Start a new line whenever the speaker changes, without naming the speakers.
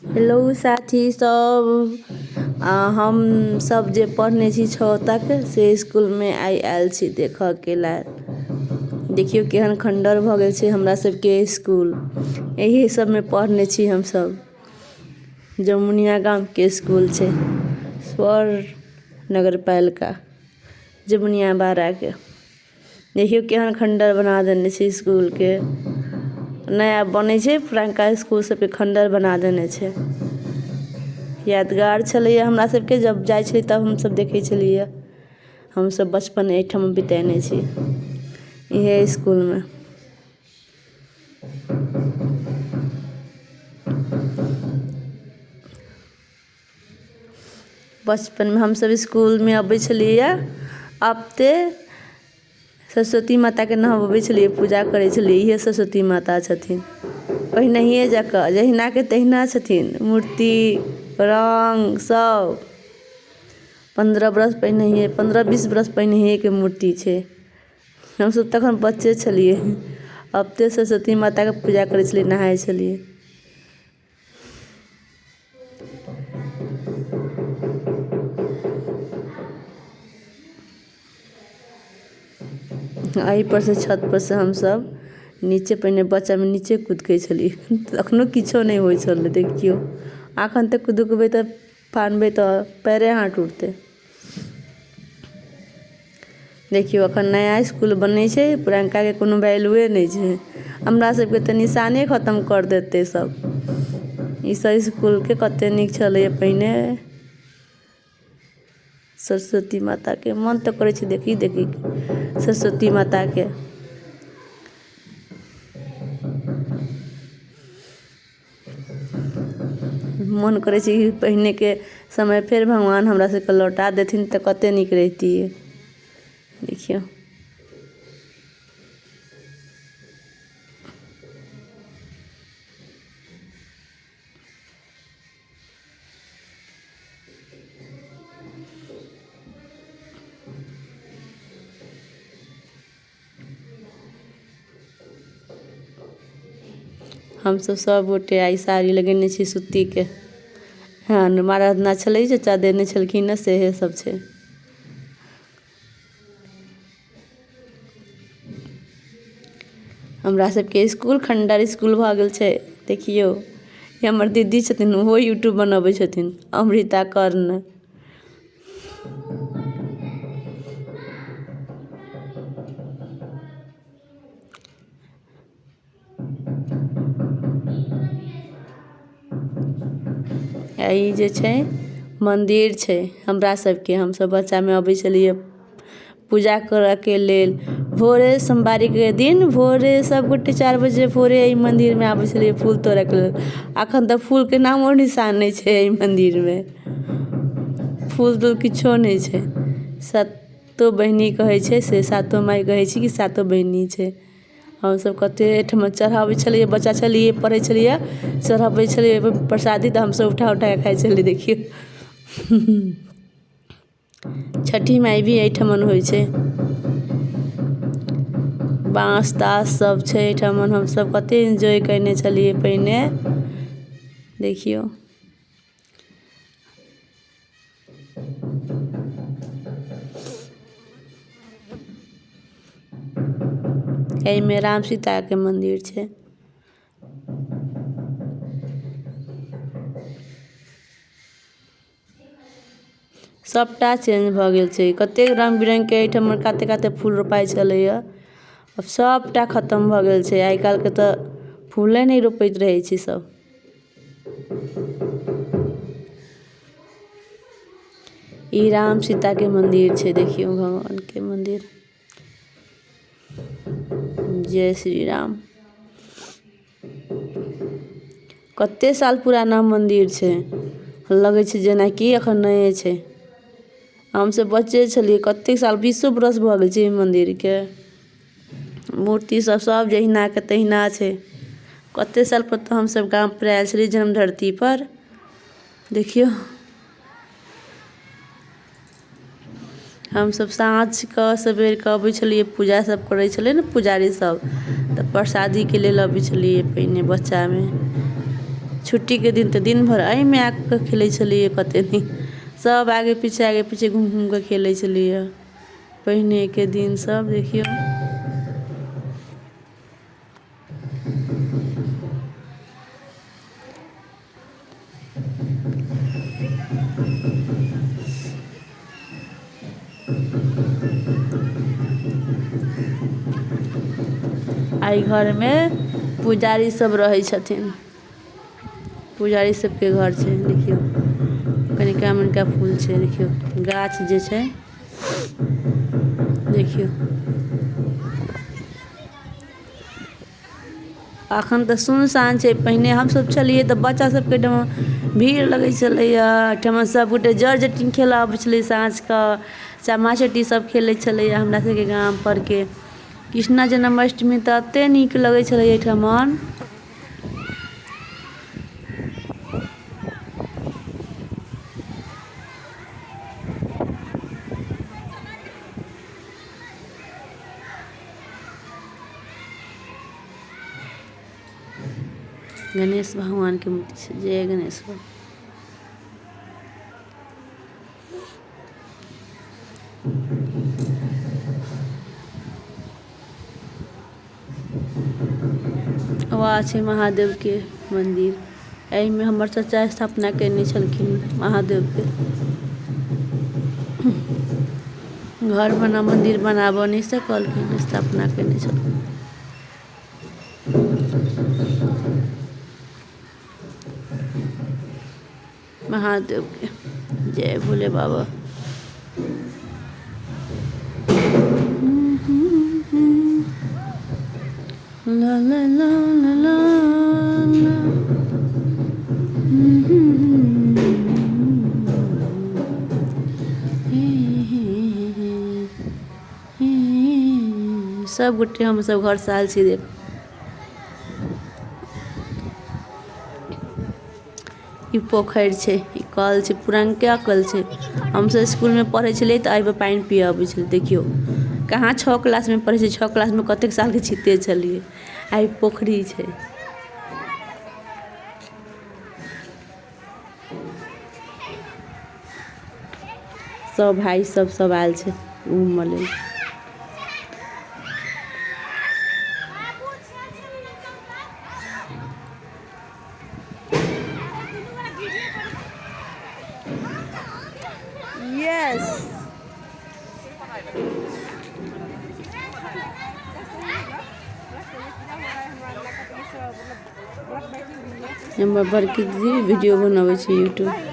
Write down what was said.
Hello साथी सब। हम सब जे पढ़ने छी 6 तक से स्कूल में आइ आयल छी देखऽ के लेल। देखियो केहन खंडर भ गेल छै हमरा सबके स्कूल। यही सब में पढ़ने छी हम सब। जमुनिया गांव के स्कूल छै, स्वर नगर पालिका जमुनिया बारा के। देखियो केहन खंडर बना देने छै स्कूल के। नया बने छै, पुरनका स्कूल सब के खंडर बना देने छै। यादगार छलैया हमरा सबके, जब जाइ छलियै तब हम सब देखे छलियै। हम सब बचपन एठाम बितेने छी इहे स्कूल में। बचपन में हम सब स्कूल में अबै छलियै, आबते सरस्वती माता के नहबबै छलियै, पूजा करै छलियै। इहे सरस्वती माता छथिन, पहिनहिए जकाँ जहिना के तहिना छथिन। मूर्ति रंग सब 15-20 बरस पहिनहिए के मूर्ति छै। हम सब तखन बच्चे छलियै, आबते सरस्वती माता के पूजा करै छलियै, नहाय छलियै। एही पर से छत पर से हम सब नीचे, पहिने बच्चा में नीचे कूदके छलियै। अखनो किछो नहीं होय छलै देखियो। अखन तक कूदबै त फानबै त पैरे हाथ टूटतै। देखियो अखन नया स्कूल बनै छै, पुरनका के कोनो वैल्यूए नहीं छै। हमरा सबके त निशाने खत्म कर देतै सब। ई सब स्कूल के कते नीक छलैया पहिने। सरस्वती माता के मन त करै छै देखी के सरस्वती माता के। मन करे छै कि पहिने के समय फेर भगवान हमरा सबके लौटा देथिन त कते नीक रहितियै। देखियो हम सब गोटे आई साड़ी लगेने छी सूती के। हाँ, आराधना छलै, चाचा देने छलखिन, सेहे सब छै। हमरा सबके स्कूल खंडर स्कूल भ गेल छै। देखियो ये हमर दीदी छथिन, ओहो यूट्यूब बनबै छथिन, अमृता कर्ण। ई जे छै मंदिर छै हमरा सबके। हम सब बच्चा में अबै छलियै पूजा करऽ के लेल। भोरे सोमवारी के दिन भोरे सब गोटे 4 बजे भोरे ई मंदिर में आबै छलियै फूल तोड़ऽ के लेल। अखन त फूल के नामो निशान नहीं छै ई मंदिर में। फूल तूल किछो नहीं छै। सातो बहिनी कहै छै, से सातो माई कहै छै कि सातो बहिनी छै। हम सब कते एठमा चढ़ाबै छलियै, बच्चा छलियै, पढ़ै छलियै, चढ़ाबै छलियै प्रसादी त हम सब उठा उठा के खाइ छलियै। देखियो छठी माई भी एठमन होइ छै। बांस तास सब छै एठमन। हम सब कते एंजॉय करने छलियै पहिने। देखियो एहि में राम सीता के मंदिर छै। सबटा चेंज भ गेल छै। कते रंग बिरंग के एठम काते काते फूल रोपाइ छलैया, अब सबटा खत्म भ गेल छै। आइ काल्हि के त फूले नहीं रोपैत रहै छै सब। ई राम सीता के मंदिर छै, देखियो भगवान के मंदिर। जय श्री राम। कते साल पुराना मंदिर छै, लगे छै जेना कि अखन नये छै। हम सब बच्चे छलियै, कते साल 20 बरस भ गेल छै ई मंदिर के। मूर्ति सब जहिना के तहिना छै। कते साल पर त हम सब गाम पर आयल छलियै जन्म धरती पर। देखियो हम सब साँझ क सबेर क अबै छलियै, पूजा सब करै छलै ने पुजारी सब, त प्रसादी के लेल अबै छलियै पहिने बच्चा में। छुट्टीके दिन तऽ दिन भरि एहिमे आके खेलै छलिए। कते दिन सब आगे पीछे घूम घूम के खेलै छलिए पहिनेके दिन सब। देखियौ आई घर में पुजारी सब रहै छथिन। पुजारी सबके घर छै। देखियौ कनिका मनिका फूल छै। देखियौ गाछ जे छै देखियौ। अखन तऽ सुनसान छै। पहिने हमसब छलिए तऽ बच्चा सबके भीड़ लगै छलैया। एहिठमा सबगोटे जट जटिन खेलऽ अबै छलै। साँझके सामा चकेटी सब खेलै छलैया हमरा सबके गाम पर के। कृष्णा जन्माष्टमी तऽ एते नीक लगै छलै एहिठमन। गणेश भगवान के मूर्ति छै। जय गणेश भगवान। वहाँ छै महादेव के मंदिर। एहि में हमर चाचा स्थापना केने छलखिन महादेव के। घर बना मंदिर बनाबऽ नहीं से कहलखिन स्थापना केने छलखिन। महादेव के जय भोले बाबा। ला ला ला ला ला ला। सब गोटे हम सब घर से आयल छी। देख ई पोखरि छै। ई कल छै। पुरनका कल छै। हमसब स्कूल में पढ़ै छलिए तऽ एहि पर पानि पिय अबै छलै। देखियौ कहाँ 6 क्लास में पढ़ै छै। 6 क्लास में कतेक साल के छिते छलिए। आई पोखरी छै। सब भाई सब आयल छै घूमऽ लेल। यस हमर बड़की दीदी वीडियो बनाबै छै यूट्यूब।